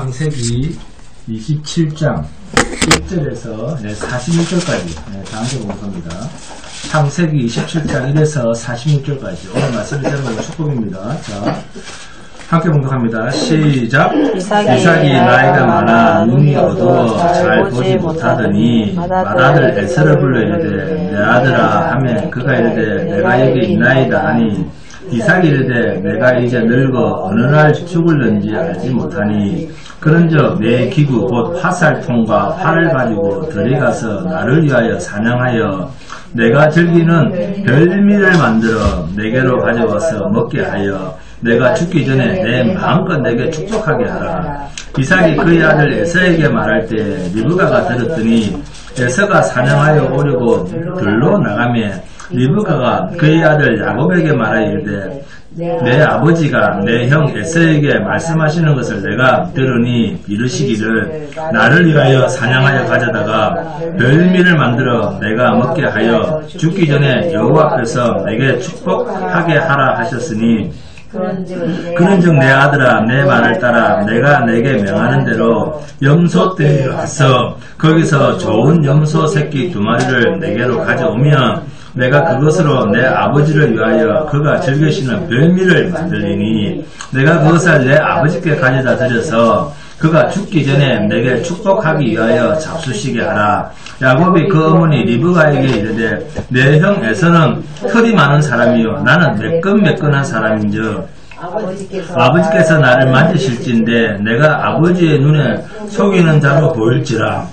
창세기 27장 1절에서 46절까지 다한테 공부합니다. 창세기 27장 1에서 46절까지 오늘 말씀을 들어보면 축복입니다. 자, 함께 공독합니다. 시작. 이삭이 나이가 많아 눈이 어두워 잘 보지 못하더니 맏아들 에서를 불러 이르되 내 아들아 하매 그가 이르되 내가 여기 있나이다 하니 이삭이 이르되 내가 이제 늙어 어느 날 죽을는지 알지 못하니 그런즉 내 기구 곧 화살통과 활을 가지고 들이 가서 나를 위하여 사냥하여 내가 즐기는 별미를 만들어 내게로 가져와서 먹게 하여 내가 죽기 전에 내 마음껏 내게 축복하게 하라. 이삭이 그의 아들 에서에게 말할 때 리브가가 들었더니 에서가 사냥하여 오려고 들로 나가며 리브가가 그의 아들 야곱에게 말하여 이르되 내 아버지가 내 형 에서에게 말씀하시는 것을 내가 들으니 이르시기를 나를 위하여 사냥하여 가져다가 별미를 만들어 내가 먹게 하여 죽기 전에 여호와 앞에서 내게 축복하게 하라 하셨으니 그런즉 내 아들아 내 말을 따라 내가 내게 명하는 대로 염소떼에 가서 거기서 좋은 염소 새끼 2마리를 내게로 가져오면 내가 그것으로 내 아버지를 위하여 그가 즐기시는 별미를 만들리니 내가 그것을 내 아버지께 가져다 드려서 그가 죽기 전에 내게 축복하기 위하여 잡수시게 하라. 야곱이 그 어머니 리브가에게 이르되 내 형 에서는 털이 많은 사람이요 나는 매끈매끈한 사람인즉 아버지께서 나를 만지실진데 내가 아버지의 눈에 속이는 자로 보일지라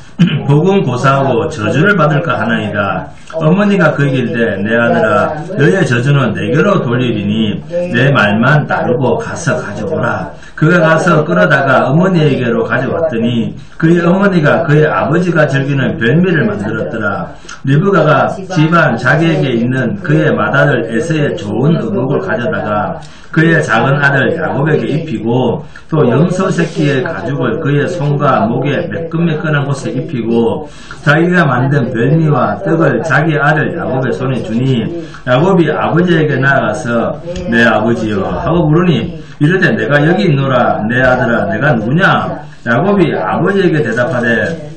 복은 고사하고 저주를 받을까 하나이다. 어머니가 그에게 이르되 내 아들아 너의 저주는 내게로 돌리리니 내 말만 따르고 가서 가져오라. 그가 가서 끌어다가 어머니에게로 가져왔더니 그의 어머니가 그의 아버지가 즐기는 별미를 만들었더라. 리브가가 집안 자기에게 있는 그의 맏아들 에서의 좋은 의복을 가져다가 그의 작은 아들 야곱에게 입히고 또 염소 새끼의 가죽을 그의 손과 목에 매끈매끈한 곳에 입히고 자기가 만든 별미와 떡을 자기 아들 야곱의 손에 주니 야곱이 아버지에게 나아가서 내 아버지여 하고 물으니 이르되 내가 여기 있노라. 내 아들아 내가 누구냐? 야곱이 아버지에게 대답하되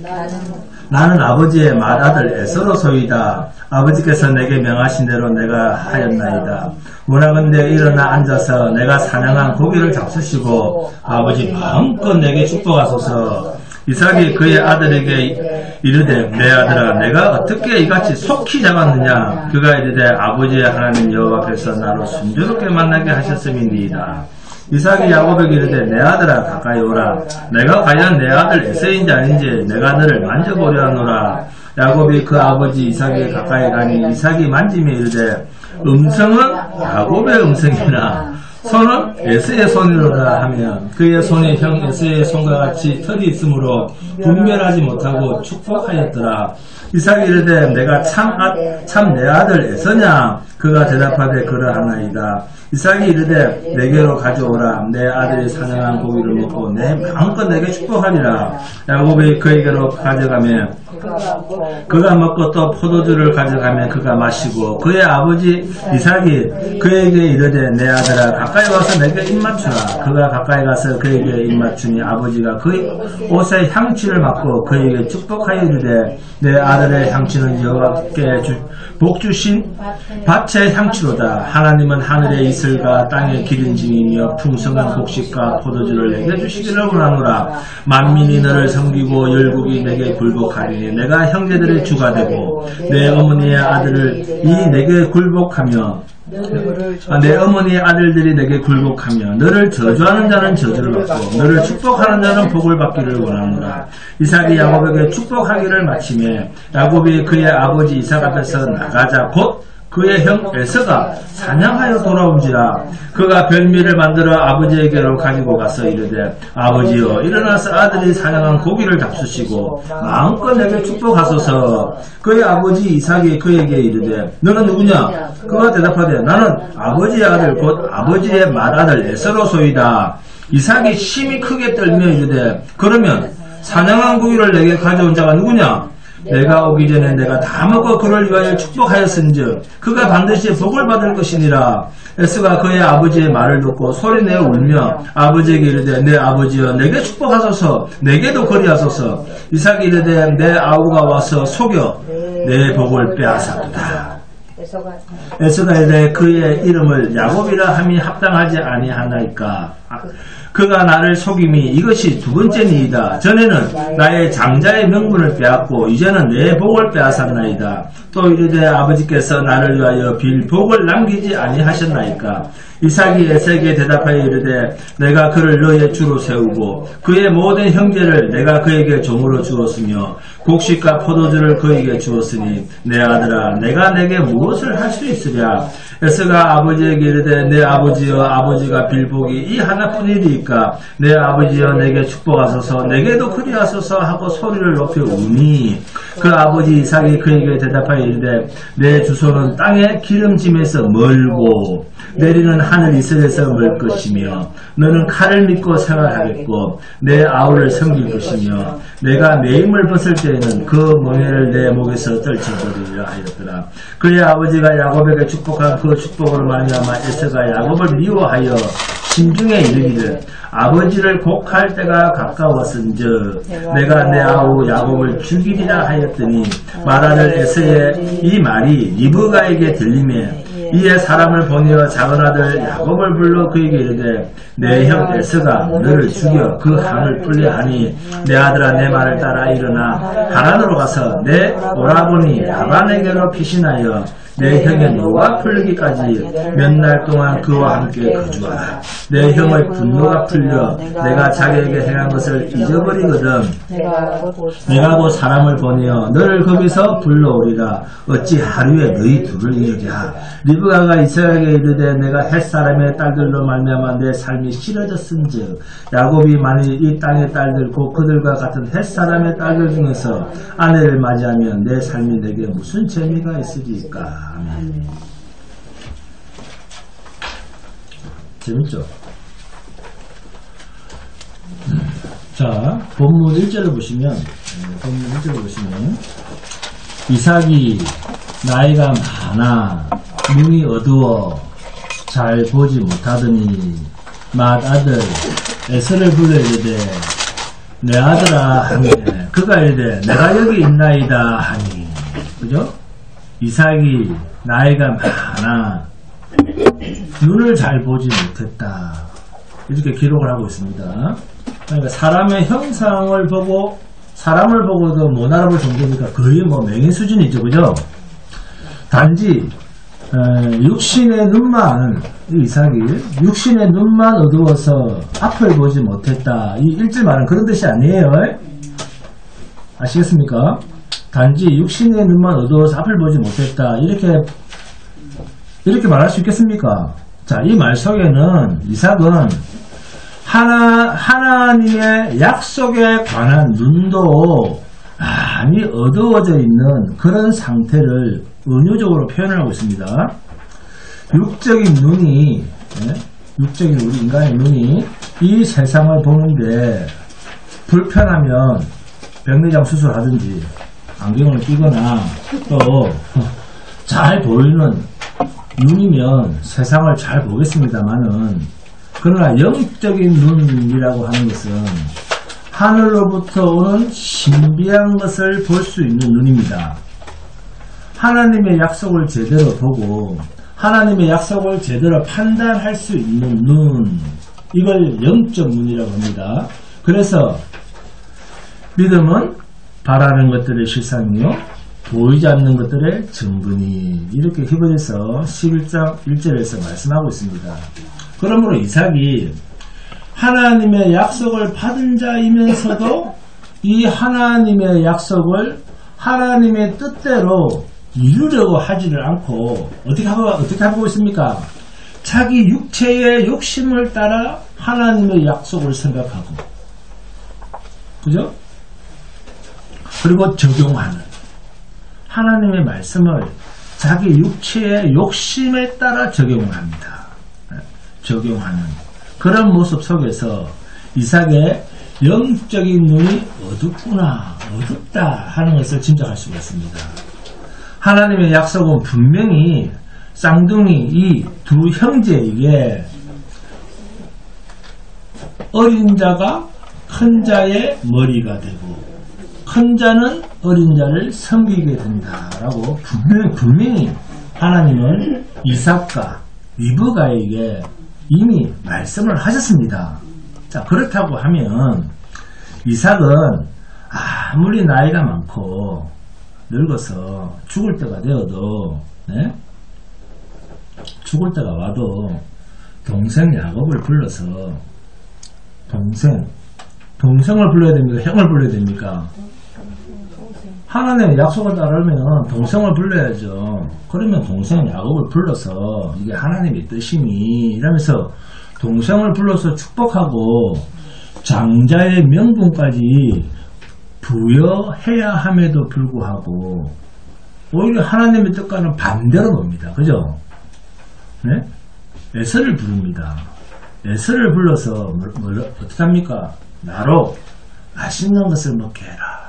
나는 아버지의 맏아들 에서로소이다. 아버지께서 내게 명하신 대로 내가 하였나이다. 원하건대 일어나 앉아서 내가 사냥한 고기를 잡수시고 아버지 마음껏 내게 축복하소서. 이삭이 그의 아들에게 이르되 내 아들아 내가 어떻게 이같이 속히 잡았느냐? 그가 이르되 아버지의 하나님 여호와께서 나로 순조롭게 만나게 하셨음이니이다. 이삭이 야곱에게 이르되 내 아들아 가까이 오라. 내가 과연 내 아들 에서인지 아닌지 내가 너를 만져보려 하노라. 야곱이 그 아버지 이삭에게 가까이 가니 이삭이 만지며 이르되 음성은 야곱의 음성이나 손은 에서의 손이로라 하며 그의 손이 형 에서의 손과 같이 털이 있으므로 분별하지 못하고 축복하였더라. 이삭이 이르되 내가 참 내 아들 에서냐? 그가 대답하되 그러하나이다. 이삭이 이르되 내게로 가져오라. 내 아들이 사냥한 고기를 먹고 내 마음껏 내게 축복하리라. 야곱이 그에게로 가져가며 그가 먹고 또 포도주를 가져가며 그가 마시고 그의 아버지 이삭이 그에게 이르되 내 아들아 가까이 와서 내게 입맞추라. 그가 가까이 가서 그에게 입맞추니 아버지가 그의 옷에 향취를 맡고 그에게 축복하여 이르되 내 아들의 향취는 여호와께 복주신 밭의 향취로다. 하나님은 하늘의 이슬과 땅의 기름짐이며 풍성한 곡식과 포도주를 내게 주시기를 원하노라. 만민이 너를 섬기고 열국이 내게 굴복하리니 내가 형제들의 주가 되고 내 어머니의 아들을 내게 굴복하며 내 어머니의 아들들이 내게 굴복하며 너를 저주하는 자는 저주를 받고 너를 축복하는 자는 복을 받기를 원하노라. 이삭이 야곱에게 축복하기를 마치매 야곱이 그의 아버지 이삭 앞에서 나가자 곧 그의 형 에서가 사냥하여 돌아온지라. 그가 별미를 만들어 아버지에게로 가지고 가서 이르되 아버지여 일어나서 아들이 사냥한 고기를 잡수시고 마음껏 내게 축복하소서. 그의 아버지 이삭이 그에게 이르되 너는 누구냐? 그가 대답하되 나는 아버지의 아들 곧 아버지의 맏아들 에서로소이다. 이삭이 심히 크게 떨며 이르되 그러면 사냥한 고기를 내게 가져온 자가 누구냐? 내가 오기 전에 내가 다 먹고 그를 위하여 축복하였은즉 그가 반드시 복을 받을 것이니라. 에서가 그의 아버지의 말을 듣고 소리내어 울며 아버지에게 이르되 내 아버지여 내게 축복하소서 내게도 거리하소서. 이삭이 이르되 내 아우가 와서 속여 내 복을 빼앗았도다. 에서가 이르되 그의 이름을 야곱이라 함이 합당하지 아니하나이까. 그가 나를 속임이 이것이 두 번째니이다. 전에는 나의 장자의 명분을 빼앗고 이제는 내 복을 빼앗았나이다. 또 이르되 아버지께서 나를 위하여 빌 복을 남기지 아니하셨나이까. 이삭이 에서에게 대답하여 이르되 내가 그를 너의 주로 세우고 그의 모든 형제를 내가 그에게 종으로 주었으며 곡식과 포도주를 그에게 주었으니 내 아들아 내가 내게 무엇을 할 수 있으랴. 에서가 아버지에게 이르되 내 아버지여 아버지가 빌 복이 이 하나뿐이리이까. 내 아버지여 내게 축복하소서 내게도 그리하소서 하고 소리를 높여 우니 그 아버지 이삭이 그에게 대답하여 이르되 내 주소는 땅의 기름짐에서 멀고 내리는 하늘 이슬에서 멀 것이며 너는 칼을 믿고 생활하겠고 내 아우를 섬길 것이며 내가 내 힘을 벗을 때에는 그 멍에를 내 목에서 떨쳐버리려 하였더라. 그의 아버지가 야곱에게 축복한 그 축복으로 말미암아 에서가 야곱을 미워하여 심중에 이르기를 아버지를 곡할 때가 가까웠은즉 내가 내 아우 야곱을 죽이리라 하였더니 말하는 에서의 이 말이 리브가에게 들리매 이에 사람을 보내어 작은 아들 야곱을 불러 그에게 이르되 내 형 에서가 너를 죽여 그 항을 풀려 하니 내 아들아 내 말을 따라 일어나 하란으로 가서 내 오라버니 라반에게로 피신하여 내 형의 노가 풀리기까지 몇 날 동안 그와 함께 거주하라. 내 형의 분노가 풀려 내가 자기에게 행한 것을 잊어버리거든 내가 곧 사람을 보내어 너를 거기서 불러오리라. 어찌 하루에 너희 둘을 이루랴. 리브가가 이삭에게 이르되 내가 햇사람의 딸들로 말미암아 내 삶이 싫어졌은즉 야곱이 만일 이 땅의 딸들 곧 그들과 같은 햇사람의 딸들 중에서 아내를 맞이하면 내 삶이 내게 무슨 재미가 있으리까. 아멘. 재밌죠? 자, 본문 1절을 보시면 이삭이 나이가 많아 눈이 어두워 잘 보지 못하더니 맏아들 에서를 불러 이르되 내 아들아 하니 그가 이르되 내가 여기 있나이다 하니. 그죠? 이삭이 나이가 많아 눈을 잘 보지 못했다 이렇게 기록을 하고 있습니다. 그러니까 사람의 형상을 보고 사람을 보고도 못 알아볼 정도니까 거의 뭐 맹인 수준이죠. 그죠? 단지 육신의 눈만 이삭이 육신의 눈만 어두워서 앞을 보지 못했다. 이 1절 말은 그런 뜻이 아니에요. 아시겠습니까? 단지 육신의 눈만 어두워서 앞을 보지 못했다. 이렇게 말할 수 있겠습니까? 자, 이 말 속에는 이삭은 하나님의 약속에 관한 눈도 많이 어두워져 있는 그런 상태를 은유적으로 표현하고 있습니다. 육적인 눈이, 육적인 우리 인간의 눈이 이 세상을 보는데 불편하면 백내장 수술하든지 안경을 끼거나 또 잘 보이는 눈이면 세상을 잘 보겠습니다만은 그러나 영적인 눈이라고 하는 것은 하늘로부터 오는 신비한 것을 볼 수 있는 눈입니다. 하나님의 약속을 제대로 보고 하나님의 약속을 제대로 판단할 수 있는 눈, 이걸 영적 눈이라고 합니다. 그래서 믿음은 바라는 것들의 실상이요 보이지 않는 것들의 증거니, 이렇게 히브리서 11장 1절에서 말씀하고 있습니다. 그러므로 이삭이 하나님의 약속을 받은 자이면서도 이 하나님의 약속을 하나님의 뜻대로 이루려고 하지를 않고 어떻게 하고 있습니까? 자기 육체의 욕심을 따라 하나님의 약속을 생각하고, 그죠? 그리고 적용하는, 하나님의 말씀을 자기 육체의 욕심에 따라 적용을 합니다. 적용하는 그런 모습 속에서 이삭의 영적인 눈이 어둡구나, 어둡다 하는 것을 짐작할 수가 있습니다. 하나님의 약속은 분명히 쌍둥이 이 두 형제에게 어린 자가 큰 자의 머리가 되고 큰 자는 어린 자를 섬기게 된다라고 분명히 하나님은 이삭과 리브가에게 이미 말씀을 하셨습니다. 자, 그렇다고 하면 이삭은 아무리 나이가 많고 늙어서 죽을 때가 되어도 죽을 때가 와도 동생 야곱을 불러서 동생을 불러야 됩니까? 형을 불러야 됩니까? 하나님의 약속을 따르면 동생을 불러야죠. 그러면 동생 야곱을 불러서 이게 하나님의 뜻이니 이러면서 동생을 불러서 축복하고 장자의 명분까지 부여해야 함에도 불구하고 오히려 하나님의 뜻과는 반대로 놉니다. 그죠? 네? 에서를 부릅니다. 에서를 불러서 어떻게 합니까? 나로 맛있는 것을 먹게 해라.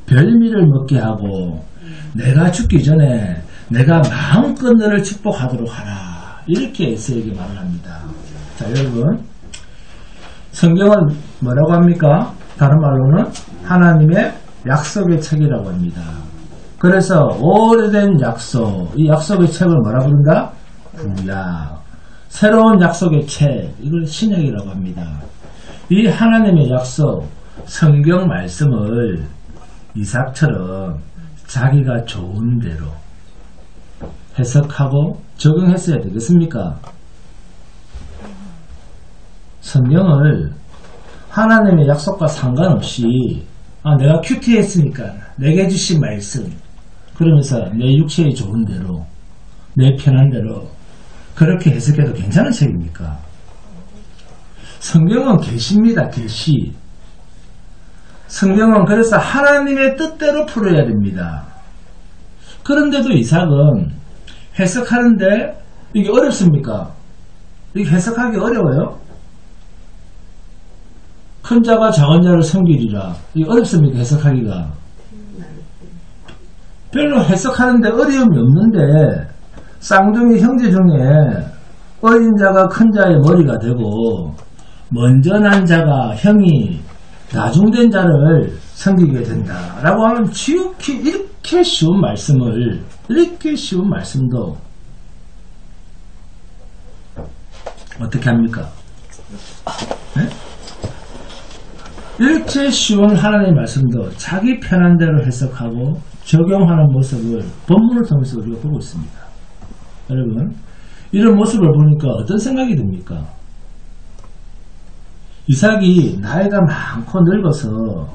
별미를 먹게 하고 내가 죽기 전에 내가 마음껏 너를 축복하도록 하라. 이렇게 에서에게 말을 합니다. 자, 여러분, 성경은 뭐라고 합니까? 다른 말로는 하나님의 약속의 책이라고 합니다. 그래서 오래된 약속, 이 약속의 책을 뭐라 부른다? 구약. 새로운 약속의 책, 이걸 신약이라고 합니다. 이 하나님의 약속, 성경 말씀을 이삭처럼 자기가 좋은 대로 해석하고 적용했어야 되겠습니까? 성경을 하나님의 약속과 상관없이 내가 큐티했으니까 내게 주신 말씀 그러면서 내 육체의 좋은 대로 내 편한 대로 그렇게 해석해도 괜찮은 책입니까? 성경은 계시입니다. 계시. 성경은 그래서 하나님의 뜻대로 풀어야 됩니다. 그런데도 이삭은 해석하는데 이게 어렵습니까? 이게 해석하기 어려워요? 큰 자가 작은 자를 섬기리라. 이게 어렵습니까? 해석하기가. 별로 해석하는데 어려움이 없는데 쌍둥이 형제 중에 어린 자가 큰 자의 머리가 되고 먼저 난 자가 형이 나중된 자를 섬기게 된다라고 하면 지극히 이렇게 쉬운 말씀도 어떻게 합니까? 네? 이렇게 쉬운 하나님의 말씀도 자기 편한 대로 해석하고 적용하는 모습을 본문을 통해서 우리가 보고 있습니다. 여러분, 이런 모습을 보니까 어떤 생각이 듭니까? 이삭이 나이가 많고 늙어서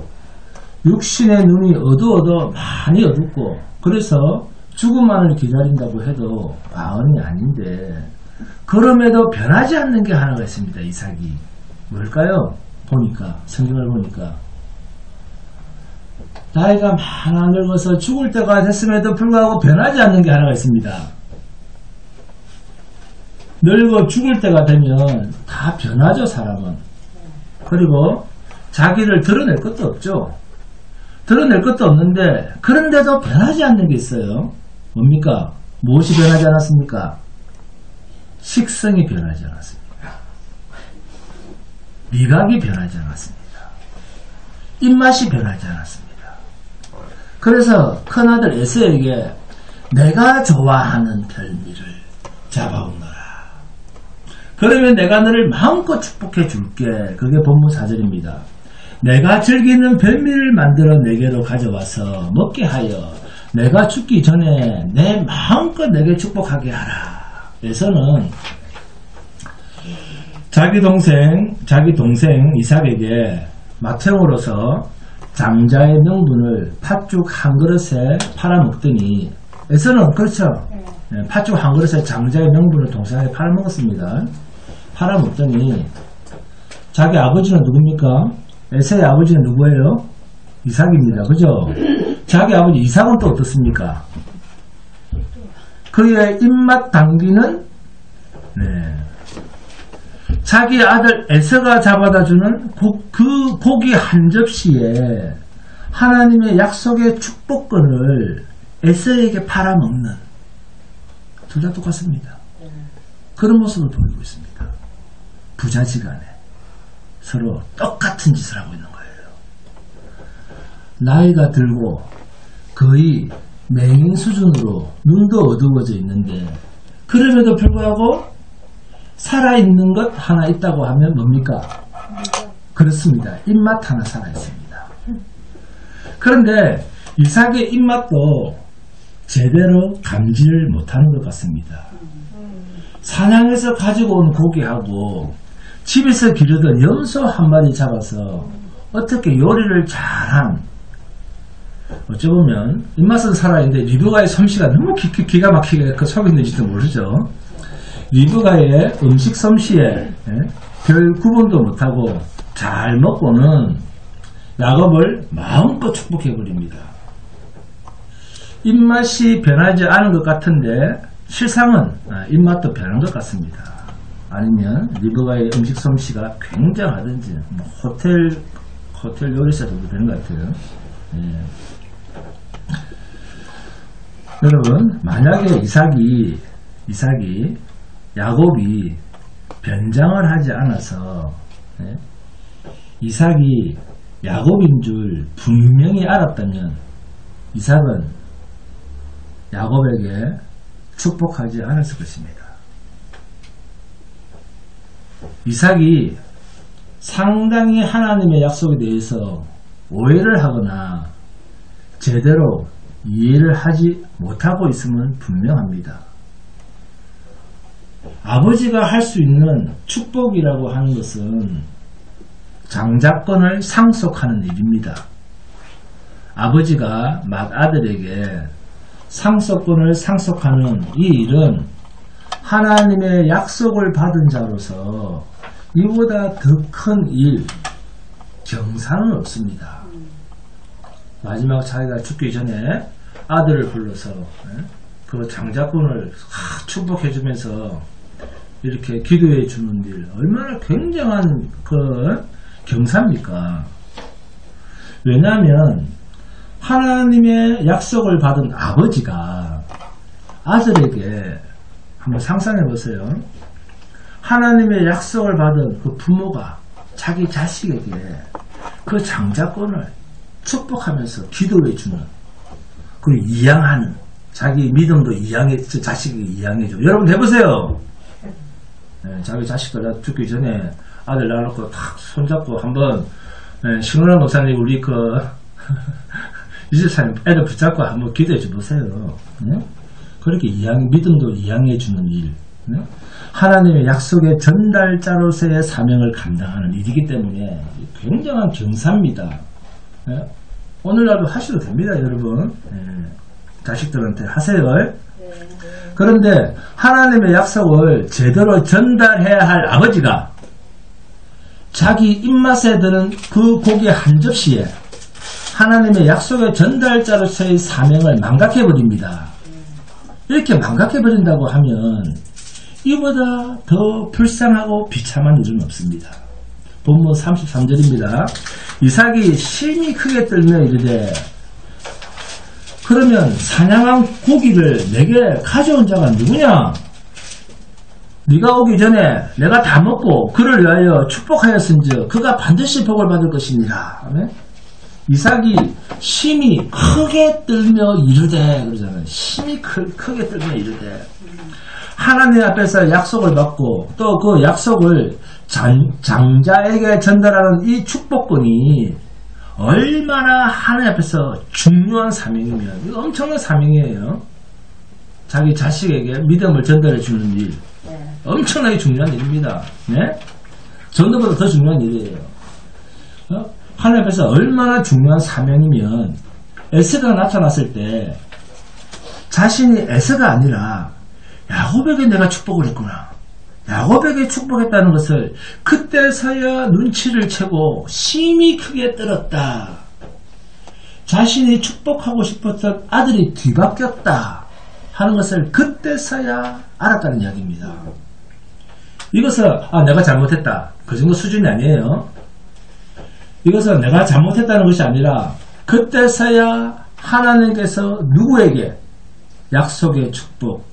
육신의 눈이 많이 어둡고 그래서 죽음만을 기다린다고 해도 마흔이 아닌데 그럼에도 변하지 않는 게 하나가 있습니다. 이삭이 뭘까요? 성경을 보니까 나이가 많아 늙어서 죽을 때가 됐음에도 불구하고 변하지 않는 게 하나가 있습니다. 늙어 죽을 때가 되면 다 변하죠. 사람은. 그리고 자기를 드러낼 것도 없죠. 드러낼 것도 없는데 그런데도 변하지 않는 게 있어요. 뭡니까? 무엇이 변하지 않았습니까? 식성이 변하지 않았습니다. 미각이 변하지 않았습니다. 입맛이 변하지 않았습니다. 그래서 큰아들 에서에게 내가 좋아하는 별미를 잡아오너라. 그러면 내가 너를 마음껏 축복해 줄게. 그게 본문 4절입니다. 내가 즐기는 별미를 만들어 내게로 가져와서 먹게 하여 내가 죽기 전에 내 마음껏 내게 축복하게 하라. 에서는 자기 동생 이삭에게 맏형으로서 장자의 명분을 팥죽 한 그릇에 팔아먹더니 에서는 그렇죠. 팥죽 한 그릇에 장자의 명분을 동생에게 팔아먹었습니다. 팔아먹더니 자기 아버지는 누굽니까? 에서의 아버지는 누구예요? 이삭입니다. 그죠? 자기 아버지 이삭은 또 어떻습니까? 그의 입맛 당기는 자기 아들 에서가 잡아다 주는 그 고기 한 접시에 하나님의 약속의 축복권을 에서에게 팔아먹는, 둘 다 똑같습니다. 그런 모습을 보이고 있습니다. 부자지간에 서로 똑같은 짓을 하고 있는 거예요. 나이가 들고 거의 맹인 수준으로 눈도 어두워져 있는데, 그럼에도 불구하고 살아있는 것 하나 있다고 하면 뭡니까? 그렇습니다. 입맛 하나 살아있습니다. 그런데 이삭의 입맛도 제대로 감지를 못하는 것 같습니다. 사냥해서 가지고 온 고기하고 집에서 기르던 염소 한 마리 잡아서 어떻게 요리를 잘한, 어찌 보면 입맛은 살아있는데 리브가의 솜씨가 너무 기가 막히게 그 속에 있는지도 모르죠. 리브가의 음식 솜씨에 별 구분도 못하고 잘 먹고는 야곱을 마음껏 축복해버립니다. 입맛이 변하지 않은 것 같은데 실상은 입맛도 변한 것 같습니다. 아니면 리브가의 음식 솜씨가 굉장하든지 호텔 요리사도 되는 것 같아요. 예. 여러분, 만약에 이삭이 야곱이 변장을 하지 않아서 이삭이 야곱인 줄 분명히 알았다면 이삭은 야곱에게 축복하지 않았을 것입니다. 이삭이 상당히 하나님의 약속에 대해서 오해를 하거나 제대로 이해를 하지 못하고 있음은 분명합니다. 아버지가 할 수 있는 축복이라고 하는 것은 장자권을 상속하는 일입니다. 아버지가 맏아들에게 상속권을 상속하는 이 일은 하나님의 약속을 받은 자로서 이보다 더 큰 일, 경사는 없습니다. 마지막 자기가 죽기 전에 아들을 불러서 그 장자권을 축복해 주면서 이렇게 기도해 주는 일, 얼마나 굉장한 그 경사입니까? 왜냐하면 하나님의 약속을 받은 아버지가 아들에게, 한번 상상해 보세요. 하나님의 약속을 받은 그 부모가 자기 자식에게 그 장자권을 축복하면서 기도해 주는, 그 이양하는, 자기 믿음도 자식이 이양해주고. 여러분 해보세요. 자기 자식들 죽기 전에 아들 낳아놓고 탁 손잡고 한번, 신원한 목사님 우리 그 이집사님 애를 붙잡고 한번 기도해 주보세요. 그렇게 믿음도 이양해주는 일, 하나님의 약속의 전달자로서의 사명을 감당하는 일이기 때문에 굉장한 경사입니다. 오늘날도 하셔도 됩니다, 여러분. 자식들한테 하세요. 그런데 하나님의 약속을 제대로 전달해야 할 아버지가 자기 입맛에 드는 그 고기 한 접시에 하나님의 약속의 전달자로서의 사명을 망각해버립니다. 이렇게 망각해버린다고 하면 이보다 더 불쌍하고 비참한 일은 없습니다. 본문 33절입니다. 이삭이 심히 크게 떨며 이르되, 그러면 사냥한 고기를 내게 가져온 자가 누구냐? 네가 오기 전에 내가 다 먹고 그를 위하여 축복하였은즉 그가 반드시 복을 받을 것이니라. 아멘? 이삭이 심히 크게 떨며 이르되, 그러잖아요. 심히 크게 떨며 이르되, 하나님 앞에서 약속을 받고 또 그 약속을 장자에게 전달하는 이 축복권이 얼마나 하나님 앞에서 중요한 사명이면, 이거 엄청난 사명이에요. 자기 자식에게 믿음을 전달해 주는 일, 엄청나게 중요한 일입니다. 네? 전도보다 더 중요한 일이에요. 하나님 앞에서 얼마나 중요한 사명이면, 에서가 나타났을 때 자신이 에서가 아니라 야곱에게 내가 축복을 했구나, 야곱에게 축복했다는 것을 그때서야 눈치를 채고 심히 크게 떨었다. 자신이 축복하고 싶었던 아들이 뒤바뀌었다 하는 것을 그때서야 알았다는 이야기입니다. 이것은 내가 잘못했다. 그 정도 수준이 아니에요. 이것은 내가 잘못했다는 것이 아니라 그때서야 하나님께서 누구에게 약속의 축복,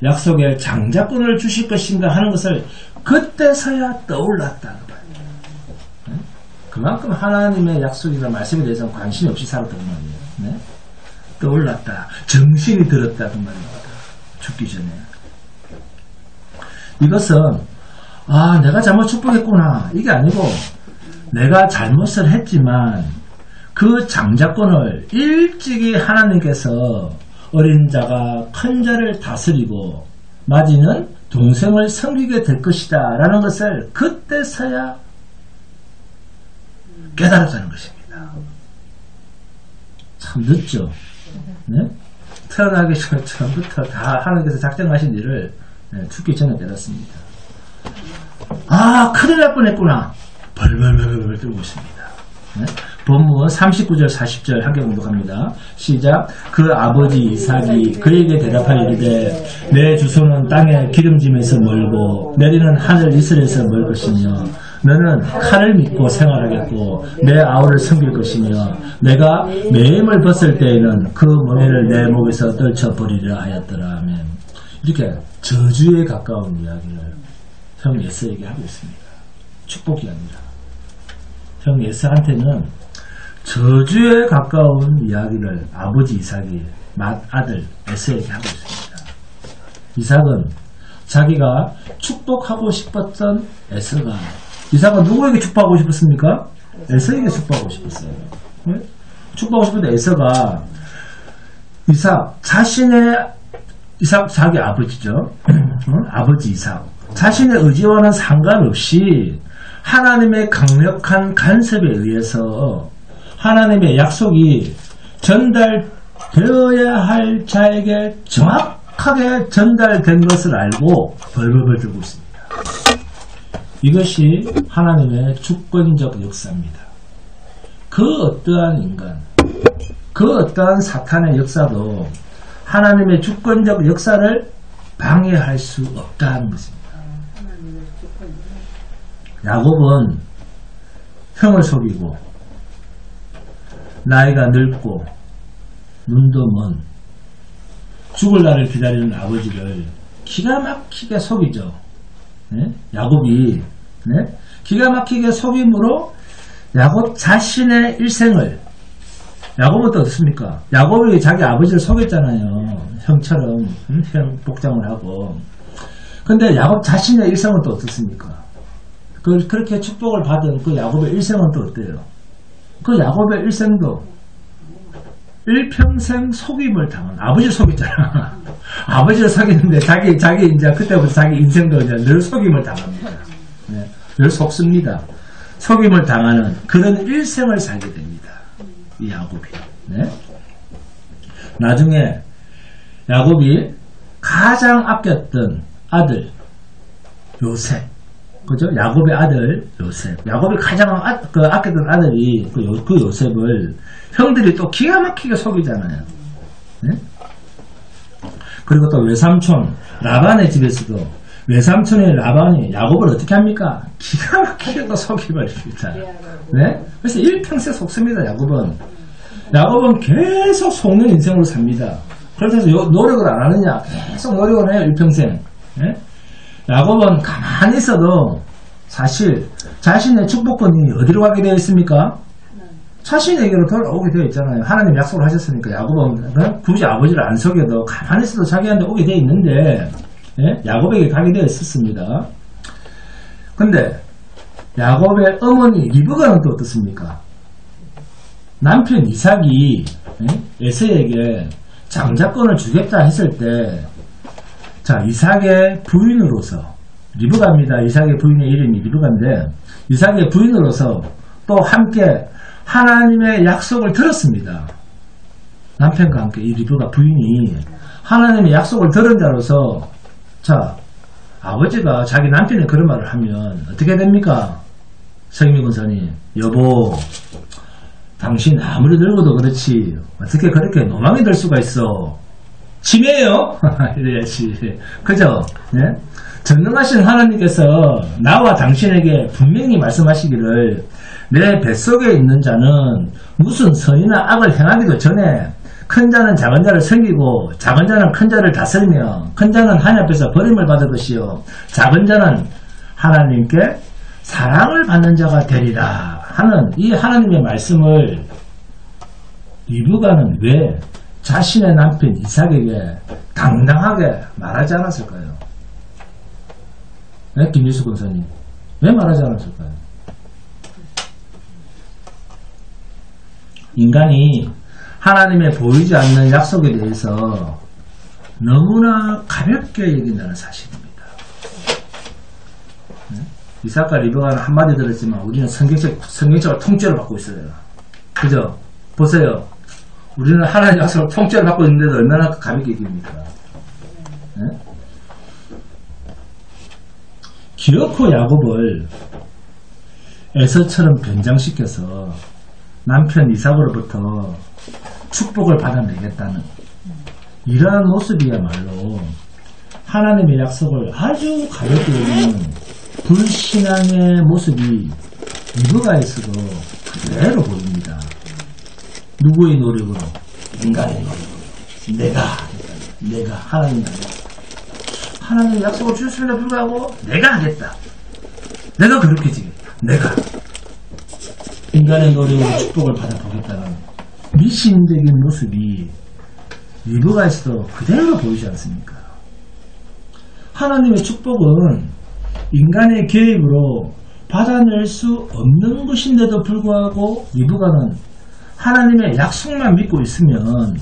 약속의 장자권을 주실 것인가 하는 것을 그때서야 떠올랐다는 거예요. 그만큼 하나님의 약속이나 말씀에 대해서는 관심이 없이 살았단 말이에요. 네? 떠올랐다. 정신이 들었다는 말입니다. 죽기 전에. 이것은 내가 잘못 축복했구나. 이게 아니고 내가 잘못을 했지만 그 장자권을 일찍이 하나님께서 어린 자가 큰 자를 다스리고 맏이는 동생을 섬기게 될 것이다 라는 것을 그때서야 깨달았다는 것입니다. 참 늦죠. 네? 태어나기 전부터 다 하나님께서 작정하신 일을 죽기 전에 깨닫습니다. 큰일 날 뻔했구나. 벌벌벌벌 들고 있습니다. 네? 본문 39절 40절 함께 공독합니다. 시작. 그 아버지 이삭이 그에게 대답하여 이르되 내 주소는 땅의 기름짐에서 멀고 내리는 하늘 이슬에서 멀 것이며 너는 칼을 믿고 생활하겠고 내 아우를 섬길 것이며 내가 매임을 벗을 때에는 그 멍에를 내 목에서 떨쳐버리려 하였더라. 아멘. 이렇게 저주에 가까운 이야기를 형 예스에게 하고 있습니다. 축복이 아니라 형 예스한테는 저주에 가까운 이야기를 아버지 이삭이 맏아들 에서에게 하고 있습니다. 이삭은 자기가 축복하고 싶었던 에서가 이삭은 누구에게 축복하고 싶었습니까? 에서에게 축복하고 싶었어요. 네? 축복하고 싶었던 에서가 이삭 자기 아버지죠. 아버지 이삭 자신의 의지와는 상관없이 하나님의 강력한 간섭에 의해서 하나님의 약속이 전달되어야 할 자에게 정확하게 전달된 것을 알고 벌벌벌 들고 있습니다. 이것이 하나님의 주권적 역사입니다. 그 어떠한 인간, 그 어떠한 사탄의 역사도 하나님의 주권적 역사를 방해할 수 없다는 것입니다. 야곱은 형을 속이고 나이가 늙고 눈도 먼 죽을 날을 기다리는 아버지를 기가 막히게 속이죠. 네? 야곱이 기가 막히게 속임으로 야곱 자신의 일생을 야곱은 또 어떻습니까? 야곱이 자기 아버지를 속였잖아요. 형처럼 형 복장을 하고. 근데 야곱 자신의 일생은 또 어떻습니까? 그렇게 축복을 받은 그 야곱의 일생은 또 어때요? 그 야곱의 일생도 일평생 속임을 당한 아버지를 속였잖아. 아버지를 속였는데 자기 이제 그때부터 자기 인생도 이제 늘 속임을 당합니다. 네, 늘 속습니다. 속임을 당하는 그런 일생을 살게 됩니다. 이 야곱이. 네? 나중에 야곱이 가장 아꼈던 아들 요셉, 그죠? 야곱의 아들 요셉. 야곱이 가장 아꼈던 아들이 그 요셉을 형들이 또 기가 막히게 속이잖아요. 네? 그리고 또 외삼촌 라반의 집에서도 외삼촌의 라반이 야곱을 어떻게 합니까? 기가 막히게 또 속여버립니다. 네? 그래서 일평생 속습니다. 야곱은 계속 속는 인생으로 삽니다. 그래서 노력을 안 하느냐? 계속 노력을 해요. 일평생. 네? 야곱은 가만히 있어도 사실 자신의 축복권이 어디로 가게 되어 있습니까? 자신에게로 돌아오게 되어 있잖아요. 하나님 약속을 하셨으니까 야곱은 굳이 아버지를 안 속여도 가만히 있어도 자기한테 오게 되어 있는데 야곱에게 가게 되어 있었습니다. 근데 야곱의 어머니 리브가는 또 어떻습니까? 남편 이삭이 에서에게 장자권을 주겠다 했을 때 자, 이삭의 부인으로서 리브가입니다. 이삭의 부인의 이름이 리브가인데 이삭의 부인으로서 또 함께 하나님의 약속을 들었습니다. 남편과 함께 이 리브가 부인이 하나님의 약속을 들은 자로서 자, 아버지가 자기 남편이 그런 말을 하면 어떻게 됩니까? 서기미 권사님, 여보 당신 아무리 늙어도 그렇지 어떻게 그렇게 노망이 될 수가 있어? 치매예요? 이래야지. 그죠? 네? 전능하신 하나님께서 나와 당신에게 분명히 말씀하시기를 내 뱃속에 있는 자는 무슨 선이나 악을 행하기도 전에 큰 자는 작은 자를 섬기고 작은 자는 큰 자를 다스리며 큰 자는 하나님 앞에서 버림을 받을 것이요 작은 자는 하나님께 사랑을 받는 자가 되리라 하는 이 하나님의 말씀을 리브가는 왜 자신의 남편 이삭에게 당당하게 말하지 않았을까요? 네? 김유수 권사님 왜 말하지 않았을까요? 인간이 하나님의 보이지 않는 약속에 대해서 너무나 가볍게 얘긴다는 사실입니다. 네? 이삭과 리브가는 한마디 들었지만 우리는 성경책을 통째로 받고 있어요. 그죠? 보세요. 우리는 하나님의 약속을 통째로 받고 있는데도 얼마나 가볍게 얘기합니까? 네? 기어코 야곱을 에서처럼 변장시켜서 남편 이삭으로부터 축복을 받아내겠다는 이러한 모습이야말로 하나님의 약속을 아주 가볍게 여기는 불신앙의 모습이 리브가에서도 그대로 보입니다. 누구의 노력으로? 인간의 노력으로. 내가 하나님 하나님의 약속을 주셨음에도 불구하고 내가 하겠다. 내가 그렇게 지겠다. 내가 인간의 노력으로 축복을 받아보겠다는 미신적인 모습이 리브가에서도 그대로 보이지 않습니까? 하나님의 축복은 인간의 계획으로 받아낼 수 없는 것인데도 불구하고 리브가는 하나님의 약속만 믿고 있으면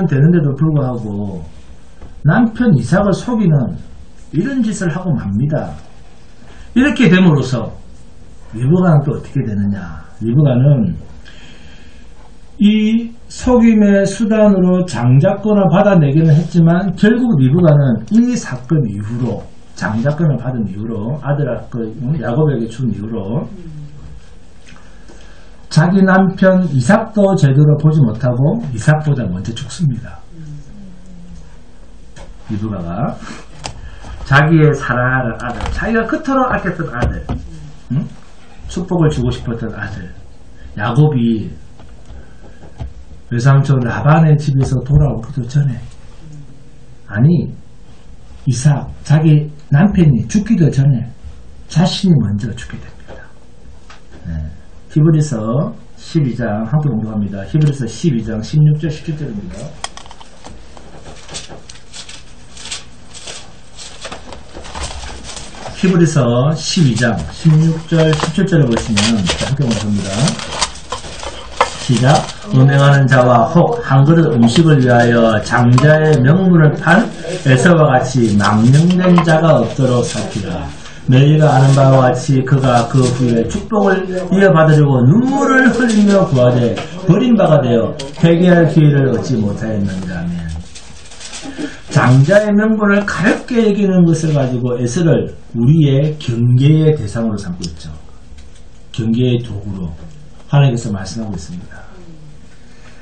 되는데도 불구하고 남편 이삭을 속이는 이런 짓을 하고 맙니다. 이렇게 됨으로써 리브가는 또 어떻게 되느냐? 리브가는 이 속임의 수단으로 장자권을 받아내기는 했지만 결국 리브가는 이 사건 이후로 장자권을 받은 이후로 야곱에게 준 이후로 자기 남편 이삭도 제대로 보지 못하고 이삭보다 먼저 죽습니다. 리브가가 자기의 사랑하는 아들, 자기가 그토록 아꼈던 아들, 축복을 주고 싶었던 아들 야곱이 외삼촌 라반의 집에서 돌아오기도 전에 이삭 자기 남편이 죽기도 전에 자신이 먼저 죽게 됩니다. 네. 히브리서 12장 함께 공부합니다. 히브리서 12장 16절 17절입니다. 히브리서 12장 16절 17절을 보시면 함께 공부합니다. 시작. 음행하는 자와 혹 한 그릇 음식을 위하여 장자의 명분을 판 에서와 같이 망령된 자가 없도록 살피라. 너희가 아는 바와 같이 그가 그 후에 축복을 이어받으려고 눈물을 흘리며 구하되 버린 바가 되어 회개할 기회를 얻지 못하였느니라. 장자의 명분을 가볍게 여기는 것을 가지고 에서를 우리의 경계의 대상으로 삼고 있죠. 경계의 도구로 하나님께서 말씀하고 있습니다.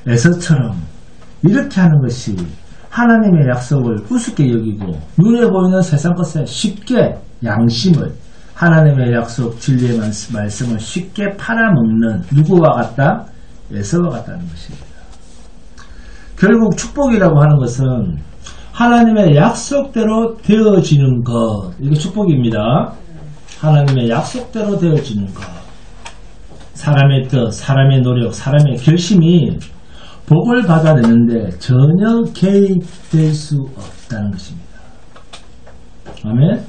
에서처럼 이렇게 하는 것이 하나님의 약속을 우습게 여기고 눈에 보이는 세상 것에 쉽게 양심을 하나님의 약속 진리의 말씀을 쉽게 팔아먹는 누구와 같다? 에서와 같다는 것입니다. 결국 축복이라고 하는 것은 하나님의 약속대로 되어지는 것, 이게 축복입니다. 하나님의 약속대로 되어지는 것, 사람의 뜻, 사람의 노력, 사람의 결심이 복을 받아내는데 전혀 개입될 수 없다는 것입니다. 아멘.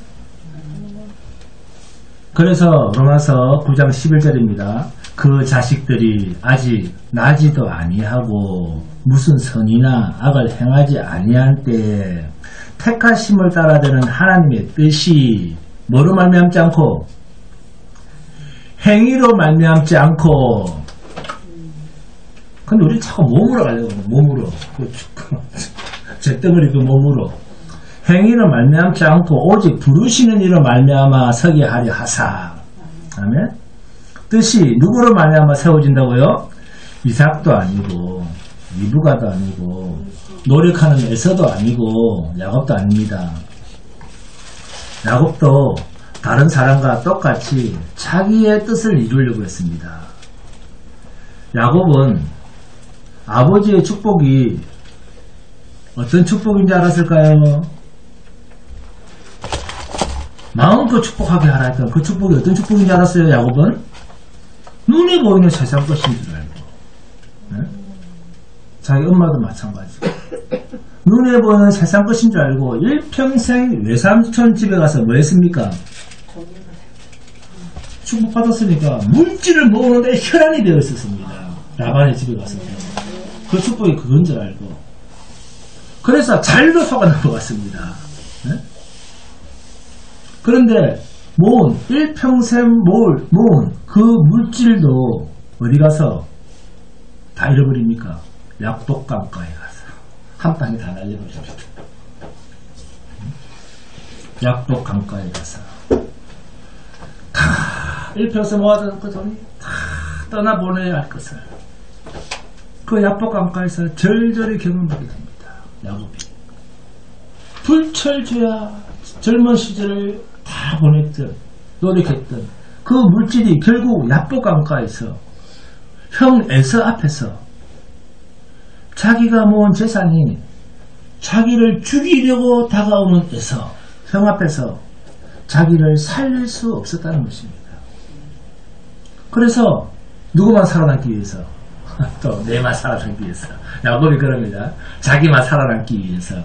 그래서 로마서 9장 11절입니다. 그 자식들이 아직 나지도 아니하고 무슨 선이나 악을 행하지 아니한 때에 택하심을 따라되는 하나님의 뜻이 뭐로 말미암지 않고 행위로 말미암지 않고. 근데 우리 자꾸 몸으로 가려고 해요. 몸으로 잿덩어리 그 몸으로 행위로 말미암지 않고 오직 부르시는 이로 말미암아 서게 하려 하사. 아멘. 뜻이 누구로 말미암아 세워진다고요? 이삭도 아니고 리브가도 아니고 노력하는 에서도 아니고 야곱도 아닙니다. 야곱도 다른 사람과 똑같이 자기의 뜻을 이루려고 했습니다. 야곱은 아버지의 축복이 어떤 축복인지 알았을까요? 마음껏 축복하게 하라 했던 그 축복이 어떤 축복인지 알았어요. 야곱은 눈에 보이는 세상 것인 줄 알고, 네? 자기 엄마도 마찬가지. 눈에 보이는 세상 것인 줄 알고 일평생 외삼촌 집에 가서 뭐 했습니까? 축복받았으니까 물질을 모으는데 혈안이 되어 있었습니다. 라반의 집에 가서. 그 축복이 그건 줄 알고. 그래서 잘도 속아 넘어갔습니다. 네? 그런데 모은 일평생 모은 그 물질도 어디 가서 다 잃어버립니까? 약독강가에 가서 한 방에 다 날려버립니다. 약독강가에 가서 다 일평생 모아둔 그 돈이 다 떠나보내야 할 것을 그 약독강가에서 절절히 경험하게 됩니다. 야곱이 불철주야 젊은 시절을 다 보냈던 노력했던 그 물질이 결국 야복강가에서 형 에서 앞에서 자기가 모은 재산이 자기를 죽이려고 다가오는 에서 형 앞에서 자기를 살릴 수 없었다는 것입니다. 그래서 누구만 살아남기 위해서 또 내만 살아남기 위해서 야곱이 그럽니다. 자기만 살아남기 위해서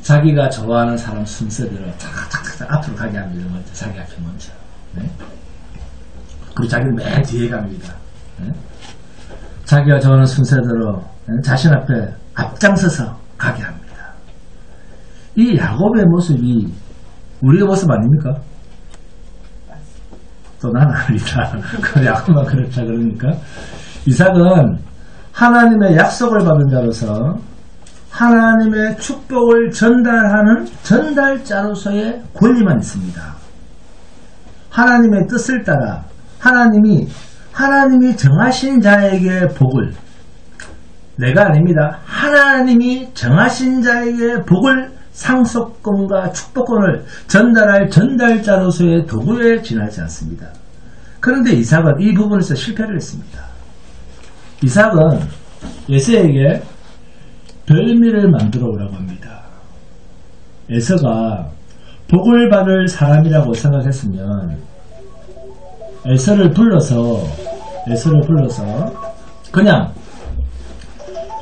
자기가 좋아하는 사람 순서대로 착착착 앞으로 가게 합니다. 먼저 자기 앞에 먼저. 네? 그리고 자기는 맨 뒤에 갑니다. 네? 자기가 좋아하는 순서대로 자신 앞에 앞장서서 가게 합니다. 이 야곱의 모습이 우리의 모습 아닙니까? 또 난 아니다. 그 야곱만 그렇다 그러니까. 이삭은 하나님의 약속을 받은 자로서 하나님의 축복을 전달하는 전달자로서의 권리만 있습니다. 하나님의 뜻을 따라 하나님이 정하신 자에게 복을, 내가 아닙니다. 하나님이 정하신 자에게 복을, 상속권과 축복권을 전달할 전달자로서의 도구에 지나지 않습니다. 그런데 이삭은 이 부분에서 실패를 했습니다. 이삭은 에서에게 별미를 만들어 오라고 합니다. 에서가 복을 받을 사람이라고 생각했으면 에서를 불러서 그냥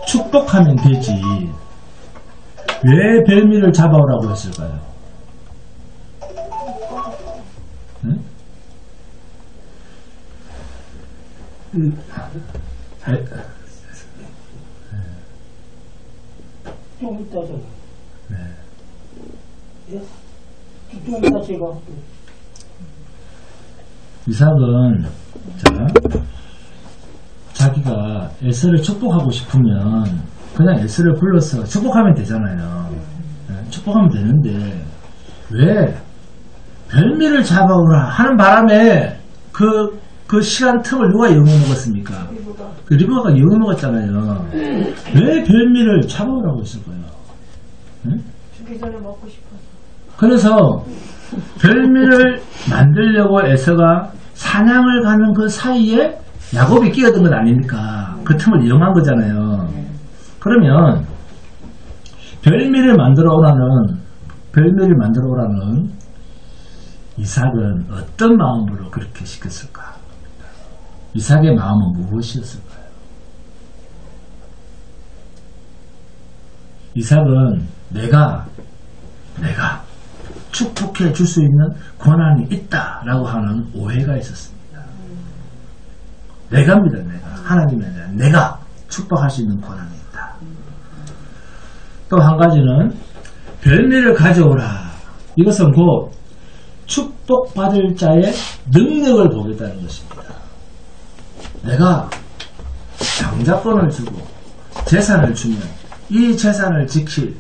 축복하면 되지. 왜 별미를 잡아오라고 했을까요? 응? 좀 이따 저기. 네. 예? 좀 이따 제가. 이삭은 자기가 에서를 축복하고 싶으면 그냥 에서를 불러서 축복하면 되잖아요. 네, 축복하면 되는데 왜 별미를 잡아오라 하는 바람에 그 시간 틈을 누가 이용해 먹었습니까? 그 리브가가 이용해 먹었잖아요. 왜 별미를 잡아오라고 했을까요? 네? 죽기 전에 먹고 싶어서. 그래서 별미를 만들려고 에서가 사냥을 가는 그 사이에 야곱이 끼어든 건 아닙니까? 그 틈을 이용한 거잖아요. 그러면 별미를 만들어 오라는 이삭은 어떤 마음으로 그렇게 시켰을까? 이삭의 마음은 무엇이었을까요? 이삭은 내가 축복해 줄 수 있는 권한이 있다라고 하는 오해가 있었습니다. 내가입니다. 하나님이 아니라 내가 축복할 수 있는 권한이 있다. 또 한 가지는 별미를 가져오라. 이것은 곧 축복받을 자의 능력을 보겠다는 것입니다. 내가 장자권을 주고 재산을 주면 이 재산을 지킬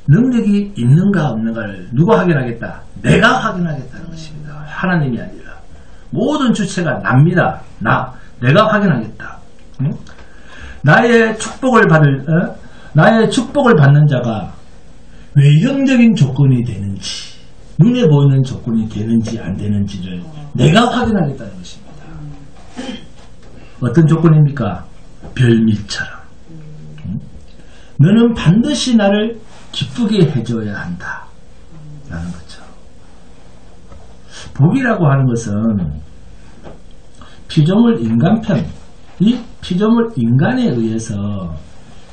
능력이 있는가 없는가를 누가 확인하겠다? 내가 확인하겠다는 것입니다. 하나님이 아니라 모든 주체가 납니다. 내가 확인하겠다. 응? 나의 축복을 받을 나의 축복을 받는 자가 외형적인 조건이 되는지, 눈에 보이는 조건이 되는지 안 되는지를 내가 확인하겠다는 것입니다. 어떤 조건입니까? 별빛처럼. 너는 반드시 나를 기쁘게 해줘야 한다 라는 거죠. 복이라고 하는 것은 피조물 인간편, 이 피조물 인간에 의해서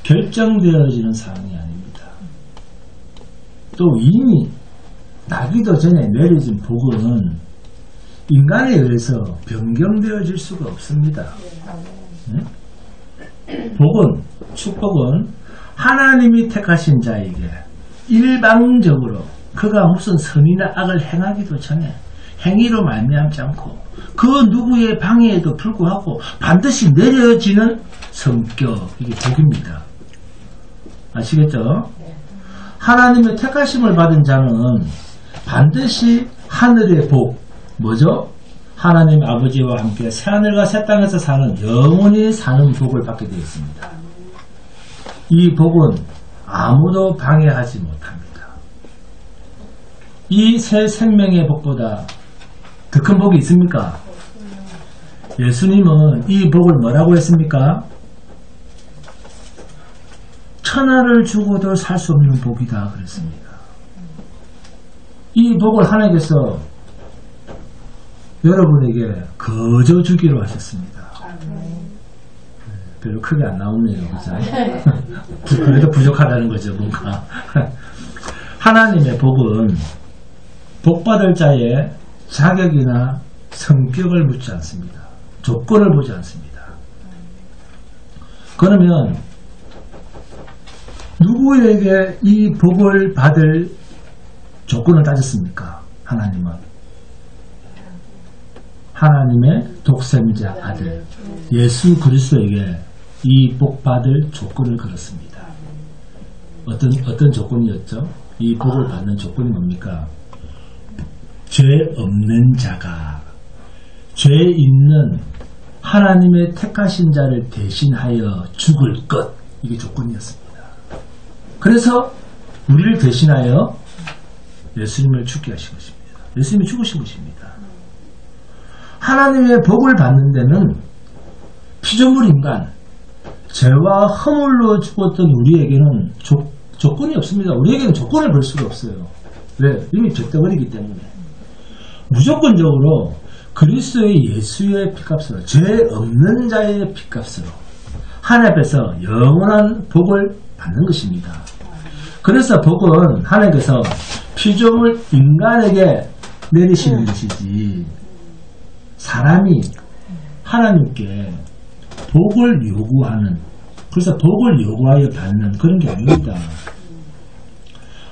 결정되어지는 사항이 아닙니다. 또 이미 나기도 전에 내려진 복은 인간에 의해서 변경되어질 수가 없습니다. 복은, 축복은 하나님이 택하신 자에게 일방적으로 그가 무슨 선이나 악을 행하기도 전에 행위로 말미암지 않고 그 누구의 방해에도 불구하고 반드시 내려지는 성격, 이게 복입니다. 아시겠죠? 하나님의 택하심을 받은 자는 반드시 하늘의 복, 뭐죠? 하나님 아버지와 함께 새하늘과 새 땅에서 사는 영원히 사는 복을 받게 되어 있습니다. 이 복은 아무도 방해하지 못합니다. 이 새 생명의 복보다 더 큰 복이 있습니까? 예수님은 이 복을 뭐라고 했습니까? 천하를 주고도 살 수 없는 복이다 그랬습니다. 이 복을 하나님께서 여러분에게 거저 주기로 하셨습니다. 별로 크게 안 나오네요. 그죠? 그래도 부족하다는 거죠, 뭔가. 하나님의 복은 복받을 자의 자격이나 성격을 묻지 않습니다. 조건을 보지 않습니다. 그러면 누구에게 이 복을 받을 조건을 따졌습니까? 하나님은 하나님의 독생자 아들 예수 그리스도에게 이 복 받을 조건을 걸었습니다. 어떤 조건이었죠? 이 복을 받는 조건이 뭡니까? 죄 없는 자가 죄 있는 하나님의 택하신 자를 대신하여 죽을 것, 이게 조건이었습니다. 그래서 우리를 대신하여 예수님을 죽게 하신 것입니다. 예수님이 죽으신 것입니다. 하나님의 복을 받는 데는 피조물 인간, 죄와 허물로 죽었던 우리에게는 조건이 없습니다. 우리에게는 조건을 걸 수가 없어요. 왜? 이미 죄덩어리이기 때문에. 무조건적으로 그리스도의 예수의 피값으로, 죄 없는 자의 피값으로 하나님 앞에서 영원한 복을 받는 것입니다. 그래서 복은 하나님께서 피조물 인간에게 내리시는 것이지 사람이 하나님께 복을 요구하는, 그래서 복을 요구하여 받는 그런 게 아닙니다.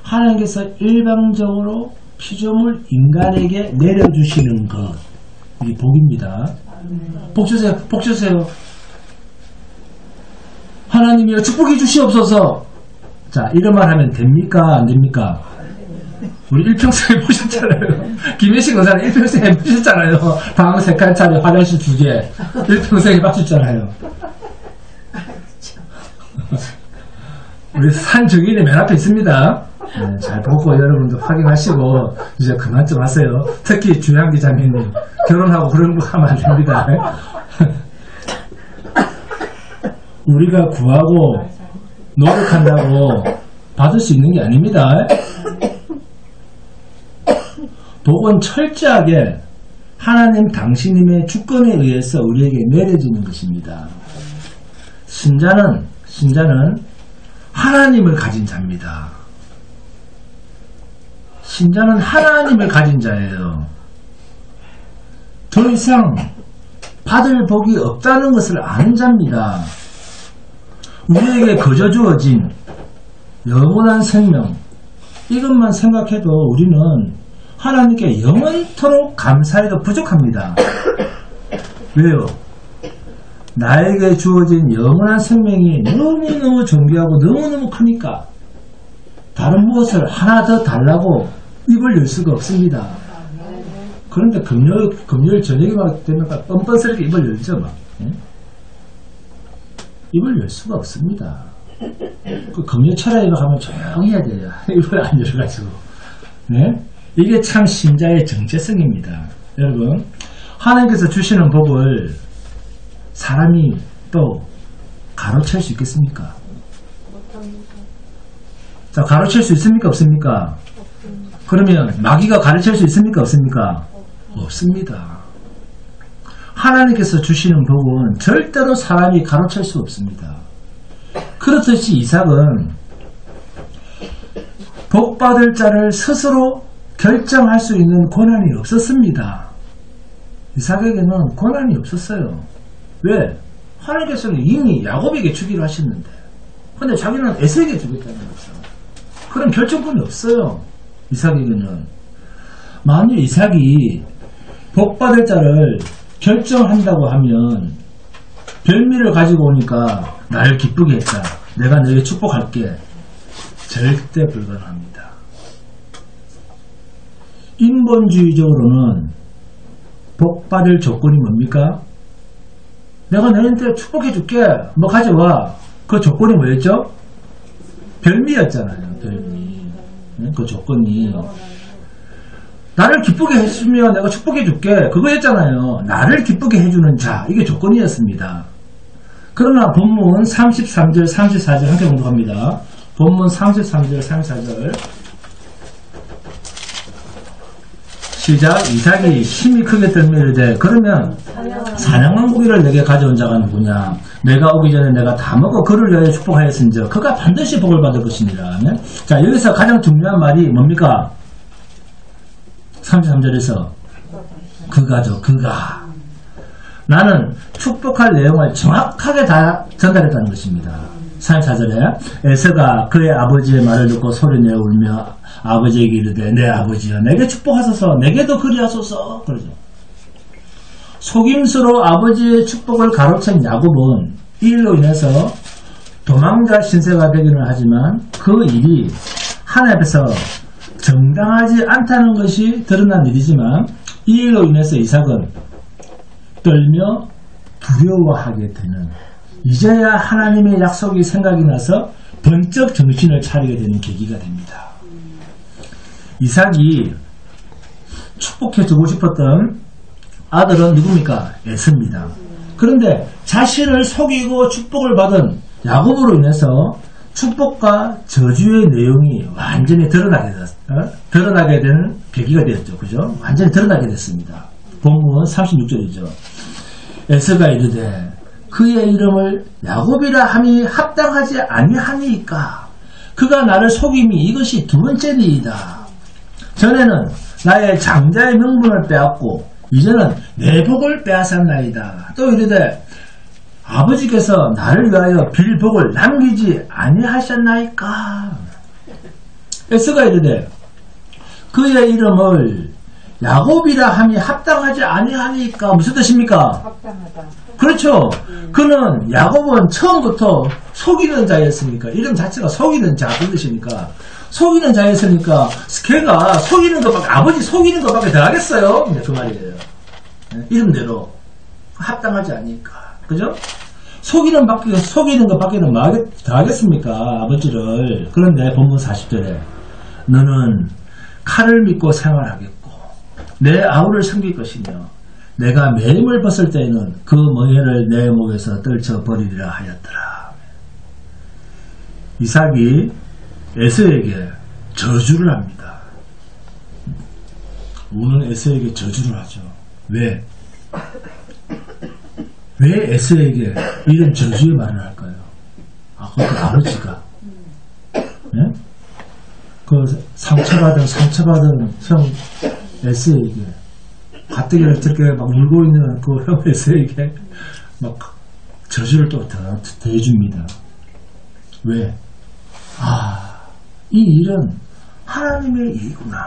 하나님께서 일방적으로 피조물 인간에게 내려주시는 것, 이 복입니다. 복 주세요. 복 주세요. 하나님이여 축복해 주시옵소서. 자, 이런 말 하면 됩니까? 안 됩니까? 우리 일평생에 보셨잖아요. 김혜식 의사는 일평생에 보셨잖아요. 방 3칸짜리 화장실 2개. 일평생에 봐주잖아요. 우리 산 증인이 맨 앞에 있습니다. 네, 잘 보고 여러분도 확인하시고 이제 그만 좀 하세요. 특히 주양 기자매님 결혼하고 그런 거 하면 안 됩니다. 우리가 구하고 노력한다고 받을 수 있는 게 아닙니다. 복은 철저하게 하나님 당신님의 주권에 의해서 우리에게 내려지는 것입니다. 신자는 하나님을 가진 자입니다. 신자는 하나님을 가진 자예요. 더 이상 받을 복이 없다는 것을 아는 자입니다. 우리에게 거저 주어진 영원한 생명, 이것만 생각해도 우리는 하나님께 영원토록 감사해도 부족합니다. 왜요? 나에게 주어진 영원한 생명이 너무너무 존귀하고 너무너무 크니까 다른 무엇을 하나 더 달라고 입을 열 수가 없습니다. 그런데 금요일 저녁에 되면 뻔뻔스럽게 입을 열죠. 막. 입을 열 수가 없습니다. 그 금요 철학에 가면 조용히 해야 돼요. 입을 안 열어가지고. 네? 이게 참 신자의 정체성입니다. 여러분, 하나님께서 주시는 법을 사람이 또 가로챌 수 있겠습니까? 자, 가로챌 수 있습니까? 없습니까? 그러면 마귀가 가르칠 수 있습니까? 없습니까? 없습니다. 하나님께서 주시는 법은 절대로 사람이 가로챌 수 없습니다. 그렇듯이 이삭은 복받을 자를 스스로 결정할 수 있는 권한이 없었습니다. 이삭에게는 권한이 없었어요. 왜? 하나님께서는 이미 야곱에게 주기로 하셨는데, 근데 자기는 에서에게 주겠다는 거죠. 그런 결정권이 없어요. 이삭에게는. 만일 이삭이 복받을 자를 결정한다고 하면 별미를 가지고 오니까 나를 기쁘게 했다, 내가 너에게 축복할게, 절대 불가능합니다. 인본주의적으로는 복받을 조건이 뭡니까? 내가 너한테 축복해줄게, 뭐 가져와. 그 조건이 뭐였죠? 별미였잖아요. 별미. 그 조건이 나를 기쁘게 해주면 내가 축복해줄게, 그거였잖아요. 나를 기쁘게 해주는 자, 이게 조건이었습니다. 그러나 본문 33절 34절 함께 공독합니다. 본문 33절 34절 시작. 이삭이 힘이 크게 들미르되 그러면 사냥한 고기를 내게 가져온 자가 누구냐? 내가 오기 전에 내가 다 먹어 그를 위하여 축복하였은즉 그가 반드시 복을 받을 것이니라. 자, 여기서 가장 중요한 말이 뭡니까? 33절에서 그가죠. 그가. 나는 축복할 내용을 정확하게 다 전달했다는 것입니다. 34절에 에서가 그의 아버지의 말을 듣고 소리내어 울며 아버지에게 이르되 내 아버지여 내게 축복하소서, 내게도 그리하소서. 그러죠. 속임수로 아버지의 축복을 가로챈 야곱은 이 일로 인해서 도망자 신세가 되기는 하지만 그 일이 하나님 앞에서 정당하지 않다는 것이 드러난 일이지만 이 일로 인해서 이삭은 떨며 두려워하게 되는, 이제야 하나님의 약속이 생각이 나서 번쩍 정신을 차리게 되는 계기가 됩니다. 이삭이 축복해주고 싶었던 아들은 누굽니까? 에서입니다. 그런데 자신을 속이고 축복을 받은 야곱으로 인해서 축복과 저주의 내용이 완전히 드러나게 되는 계기가 되었죠. 그죠? 완전히 드러나게 됐습니다. 본문 36절이죠. 에서가 이르되 그의 이름을 야곱이라 함이 합당하지 아니하니까 그가 나를 속임이 이것이 두 번째니이다. 전에는 나의 장자의 명분을 빼앗고 이제는 내 복을 빼앗았나이다. 또 이르되 아버지께서 나를 위하여 빌 복을 남기지 아니하셨나이까. 에서가 이르되 그의 이름을 야곱이라 함이 합당하지 아니하니까 무슨 뜻입니까? 합당하다. 그렇죠. 그는 야곱은 처음부터 속이는 자였으니까, 이름 자체가 속이는 자 그 뜻이니까, 속이는 자였으니까 걔가 속이는 것밖에, 아버지 속이는 것밖에 더 하겠어요. 그 말이에요. 이름대로 합당하지 않으니까. 그죠? 속이는 것밖에는 더 하겠습니까? 아버지를. 그런데 본문 40절에 너는 칼을 믿고 생활하겠고 내 아우를 섬길 것이며 내가 매임을 벗을 때에는 그 멍에를 내 목에서 떨쳐버리리라 하였더라. 이삭이 에서에게 저주를 합니다. 우는 에서에게 저주를 하죠. 왜? 왜 에서에게 이런 저주의 말을 할까요? 그것도 아버지가 네? 그 상처받은 형 에서에게 가뜩이나 저렇게 막 울고 있는 그 형 에서에게 막 저주를 또 더해줍니다. 왜? 이 일은 하나님의 일이구나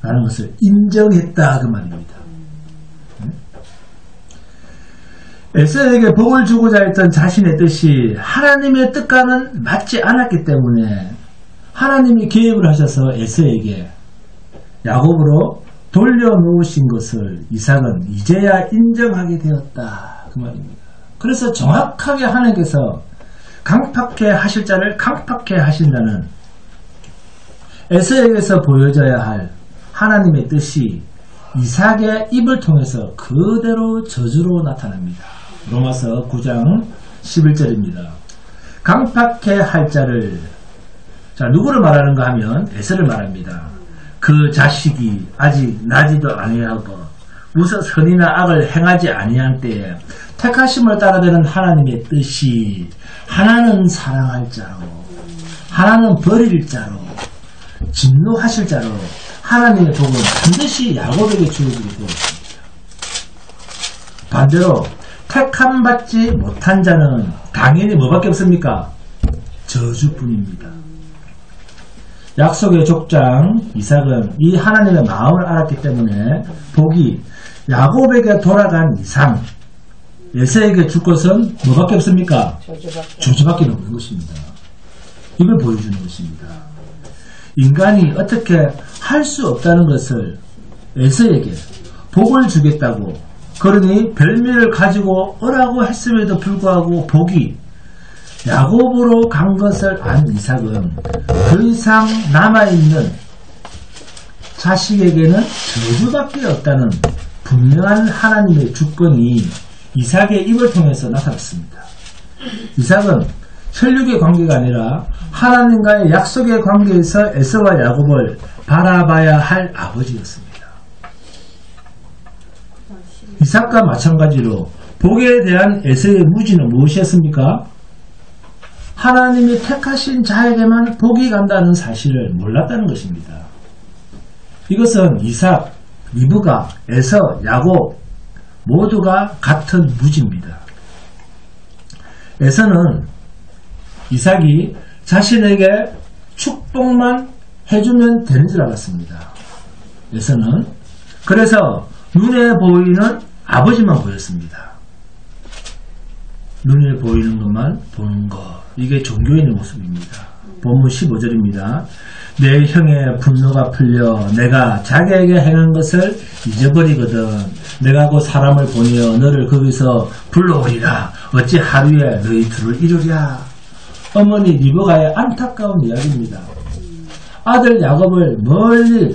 라는 것을 인정했다 그 말입니다. 에서에게 복을 주고자 했던 자신의 뜻이 하나님의 뜻과는 맞지 않았기 때문에 하나님이 계획을 하셔서 에서에게 야곱으로 돌려놓으신 것을 이삭은 이제야 인정하게 되었다 그 말입니다. 그래서 정확하게 하나님께서 강팍해 하실 자를 강팍해 하신다는 에서에게서 보여져야 할 하나님의 뜻이 이삭의 입을 통해서 그대로 저주로 나타납니다. 로마서 9장 11절입니다. 강팍해 할 자를, 자, 누구를 말하는가 하면 에서를 말합니다. 그 자식이 아직 나지도 아니하고 무슨 선이나 악을 행하지 아니한 때에 택하심을 따라되는 하나님의 뜻이 하나는 사랑할 자로, 하나는 버릴 자로, 진노하실 자로 하나님의 복은 반드시 야곱에게 주어지게 되었습니다. 반대로 택함 받지 못한 자는 당연히 뭐밖에 없습니까? 저주뿐입니다. 약속의 족장 이삭은 이 하나님의 마음을 알았기 때문에 복이 야곱에게 돌아간 이상 에서에게 줄 것은 뭐밖에 없습니까? 저주밖에 없는 것입니다. 이걸 보여주는 것입니다. 인간이 어떻게 할 수 없다는 것을 에서에게 복을 주겠다고, 그러니 별미를 가지고 오라고 했음에도 불구하고 복이 야곱으로 간 것을 안 이삭은 더 이상 남아있는 자식에게는 저주밖에 없다는 분명한 하나님의 주권이 이삭의 입을 통해서 나타났습니다. 이삭은 혈육의 관계가 아니라 하나님과의 약속의 관계에서 에서와 야곱을 바라봐야 할 아버지였습니다. 이삭과 마찬가지로 복에 대한 에서의 무지는 무엇이었습니까? 하나님이 택하신 자에게만 복이 간다는 사실을 몰랐다는 것입니다. 이것은 이삭, 리브가, 에서, 야곱 모두가 같은 무지입니다. 에서는 이삭이 자신에게 축복만 해주면 되는 줄 알았습니다. 에서는 그래서 눈에 보이는 아버지만 보였습니다. 눈에 보이는 것만 보는 것, 이게 종교인의 모습입니다. 본문 15절입니다. 내 형의 분노가 풀려 내가 자기에게 행한 것을 잊어버리거든 내가 곧 사람을 보내어 너를 거기서 불러오리라. 어찌 하루에 너희 둘을 이루랴. 어머니 리브가의 안타까운 이야기입니다. 아들 야곱을 멀리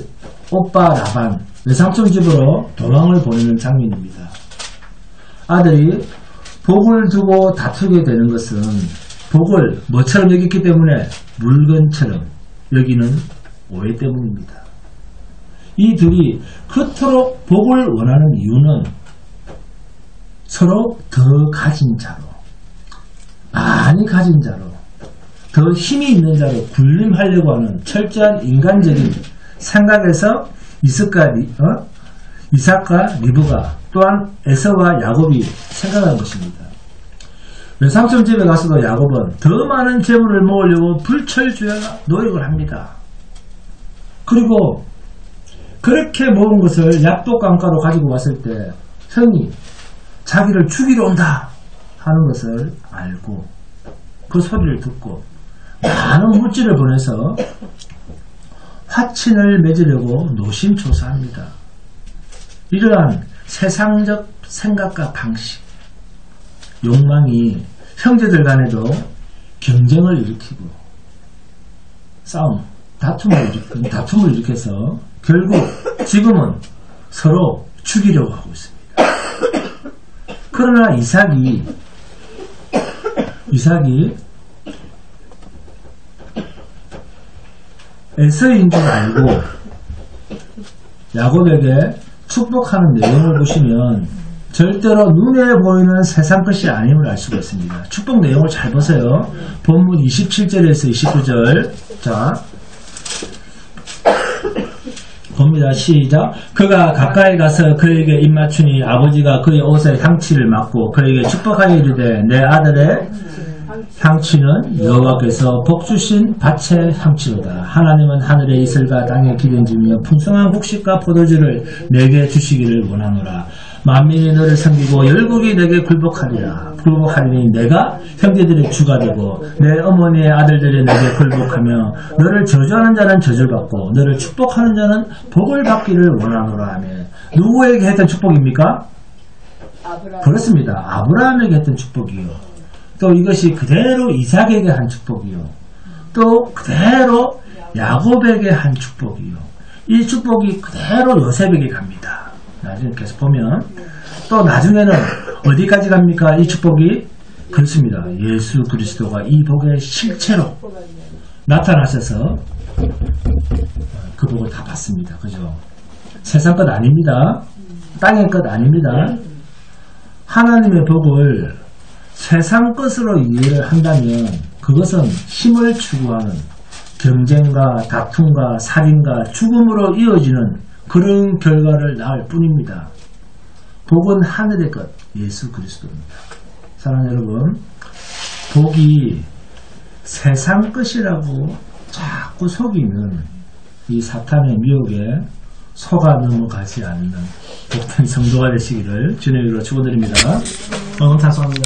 오빠 라반 외삼촌 집으로 도망을 보내는 장면입니다. 아들이 복을 두고 다투게 되는 것은 복을 뭐처럼 여겼기 때문에 물건처럼 여기는 오해 때문입니다. 이 둘이 그토록 복을 원하는 이유는 서로 더 가진 자로, 많이 가진 자로, 더 힘이 있는 자로 군림하려고 하는 철저한 인간적인 생각에서 이삭과 리브가 또한 에서와 야곱이 생각한 것입니다. 외삼촌 집에 가서도 야곱은 더 많은 재물을 모으려고 불철주야 노력을 합니다. 그리고 그렇게 모은 것을 약도강가로 가지고 왔을 때 형이 자기를 죽이러 온다 하는 것을 알고 그 소리를 듣고 많은 물질을 보내서 화친을 맺으려고 노심초사합니다. 이러한 세상적 생각과 방식, 욕망이 형제들 간에도 경쟁을 일으키고 싸움, 다툼을 일으켜서 결국 지금은 서로 죽이려고 하고 있습니다. 그러나 이삭이 에서인 줄 알고 야곱에게 축복하는 내용을 보시면 절대로 눈에 보이는 세상 것이 아님을 알 수가 있습니다. 축복 내용을 잘 보세요. 본문 27절에서 29절. 자, 봅니다. 시작. 그가 가까이 가서 그에게 입맞추니 아버지가 그의 옷에 향취를 맡고 그에게 축복하여 이르되 내 아들의 향취는 여호와께서 복주신 밭의 향취로다. 하나님은 하늘의 이슬과 땅의 기름지며 풍성한 곡식과 포도주를 내게 주시기를 원하노라. 만민이 너를 섬기고 열국이 내게 굴복하리니 내가 형제들의 주가 되고 내 어머니의 아들들이 내게 굴복하며 너를 저주하는 자는 저주를 받고 너를 축복하는 자는 복을 받기를 원하노라 하며 누구에게 했던 축복입니까? 그렇습니다. 아브라함에게 했던 축복이요. 또 이것이 그대로 이삭에게 한 축복이요. 또 그대로 야곱에게 한 축복이요. 이 축복이 그대로 요셉에게 갑니다. 나중에 계속 보면 또 나중에는 어디까지 갑니까? 이 축복이 그렇습니다. 예수 그리스도가 이 복의 실체로 나타나셔서 그 복을 다 받습니다. 그죠? 세상 것 아닙니다. 땅의 것 아닙니다. 하나님의 복을 세상 것으로 이해를 한다면 그것은 힘을 추구하는 경쟁과 다툼과 살인과 죽음으로 이어지는 그런 결과를 낳을 뿐입니다. 복은 하늘의 것, 예수 그리스도입니다. 사랑하는 여러분, 복이 세상 것이라고 자꾸 속이는 이 사탄의 미혹에 속아 넘어가지 않는 복된 성도가 되시기를 주님으로 축원드립니다. 오늘 탁송합니다.